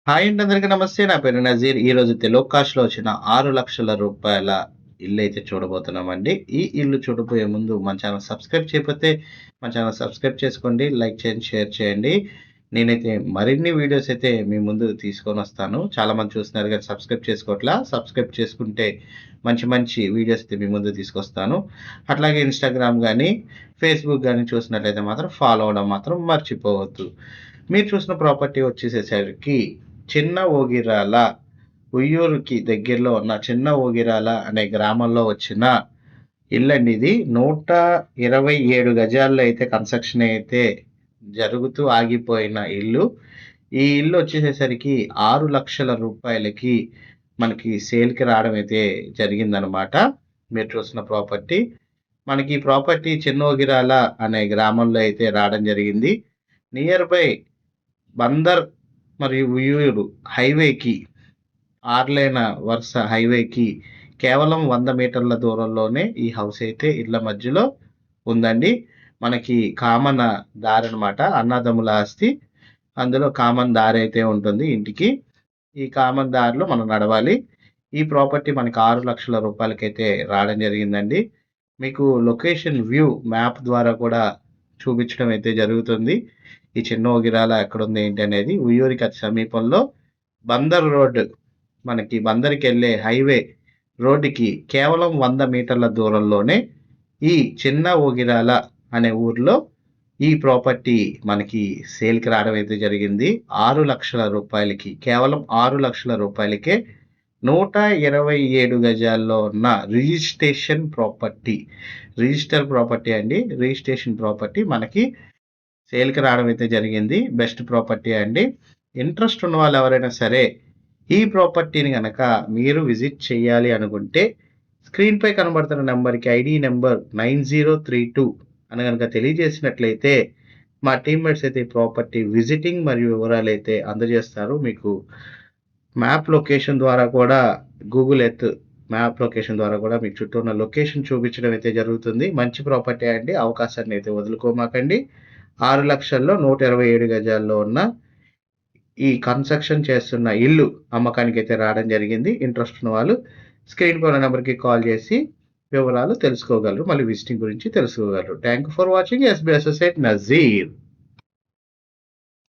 Hi అండి, అందరికీ నమస్తే. నా పేరు నజీర్. ఈరోజు తెలుగు కాస్ట్‌లో వచ్చిన రూ. 6,00,000 ఇల్లయితే చూడబోతున్నామండి. ఈ ఇల్లు చూడబోయే ముందు మన ఛానల్ సబ్స్క్రైబ్ చేయకపోతే మన ఛానల్ సబ్స్క్రైబ్ చేసుకోండి. లైక్ చేయండి, షేర్ చేయండి. నేనైతే మరిన్ని వీడియోస్ అయితే మీ ముందు తీసుకొనొస్తాను. చాలామంది చూస్తున్నారు గానీ సబ్స్క్రైబ్ చేసుకోవట్లా. సబ్స్క్రైబ్ చేసుకుంటే మంచి మంచి వీడియోస్ అయితే మీ ముందుకు తీసుకొస్తాను. అట్లాగే ఇన్‌స్టాగ్రామ్ గానీ, ఫేస్‌బుక్ గానీ చూసినట్లయితే మాత్రం ఫాలో అవ్వడం మాత్రం మర్చిపోవద్దు. మీరు చూసిన ప్రాపర్టీ వచ్చేసేసరికి చిన్న ఓగిరాల, ఉయ్యూరుకి దగ్గరలో ఉన్న చిన్న ఓగిరాల అనే గ్రామంలో వచ్చిన ఇల్లండి ఇది. 127 గజాల్లో అయితే కన్స్ట్రక్షన్ అయితే జరుగుతూ ఆగిపోయిన ఇల్లు. ఈ ఇల్లు వచ్చేసేసరికి 6,00,000 మనకి సేల్‌కి రావడం అయితే జరిగిందనమాట. మీరు చూస్తున్న ప్రాపర్టీ. మనకి ఈ ప్రాపర్టీ చిన్న ఓగిరాల అనే గ్రామంలో అయితే రావడం జరిగింది. నియర్ బై బందర్ మరియు ఉయ్యూరు హైవేకి 6 లేన్ వరుస హైవేకి కేవలం 100 మీటర్ల దూరంలోనే ఈ హౌస్ అయితే ఇళ్ళ మధ్యలో ఉందండి. మనకి కామన్ దారనమాట. అన్నదమ్ముల ఆస్తి. అందులో కామన్ దారైతే ఉంటుంది ఇంటికి. ఈ కామన్ దారిలో మనం నడవాలి. ఈ ప్రాపర్టీ మనకి 6,00,000 రావడం జరిగిందండి. మీకు లొకేషన్ వ్యూ మ్యాప్ ద్వారా కూడా చూపించడం అయితే జరుగుతుంది. ఈ చిన్న ఓగిరాల ఎక్కడుంది ఏంటి అనేది. ఉయ్యూరికి అతి సమీపంలో బందర్ రోడ్, మనకి బందర్‌కెళ్ళే హైవే రోడ్డుకి కేవలం 100 మీటర్ల దూరంలోనే ఈ చిన్న ఓగిరాల అనే ఊర్లో ఈ ప్రాపర్టీ మనకి సేల్‌కి రావడం అయితే జరిగింది. 6,00,000 కేవలం 6,00,000కే 127 గజాల్లో ఉన్న రిజిస్ట్రేషన్ ప్రాపర్టీ. రిజిస్టర్ ప్రాపర్టీ అండి. రిజిస్ట్రేషన్ ప్రాపర్టీ మనకి సేల్‌కి రావడం అయితే జరిగింది. బెస్ట్ ప్రాపర్టీ అండి. ఇంట్రెస్ట్ ఉన్న వాళ్ళు ఎవరైనా సరే ఈ ప్రాపర్టీని గనక మీరు విజిట్ చేయాలి అనుకుంటే స్క్రీన్‌పై కనబడుతున్న నంబర్‌కి ఐడీ నంబర్ 9032 అని గనక తెలియజేసినట్లయితే మా టీమ్‌మేట్స్ అయితే ఈ ప్రాపర్టీ విజిటింగ్ మరియు వివరాలైతే అందజేస్తారు. మీకు మ్యాప్ లొకేషన్ ద్వారా కూడా గూగుల్ ఎర్త్ మ్యాప్ లొకేషన్ ద్వారా కూడా మీకు చుట్టూ ఉన్న లొకేషన్ చూపించడం అయితే జరుగుతుంది. మంచి ప్రాపర్టీ అండి. అవకాశాన్ని అయితే వదులుకోమాకండి. 6,00,000లో 127 గజాల్లో ఉన్న ఈ కన్స్ట్రక్షన్ చేస్తున్న ఇల్లు అమ్మకానికైతే రావడం జరిగింది. ఇంట్రెస్ట్ ఉన్న వాళ్ళు స్క్రీన్ పై ఉన్న నెంబర్‌కి కాల్ చేసి వివరాలు తెలుసుకోగలరు. మళ్ళీ విజిటింగ్ గురించి తెలుసుకోగలరు. Thank you for watching. SB associate Nazir.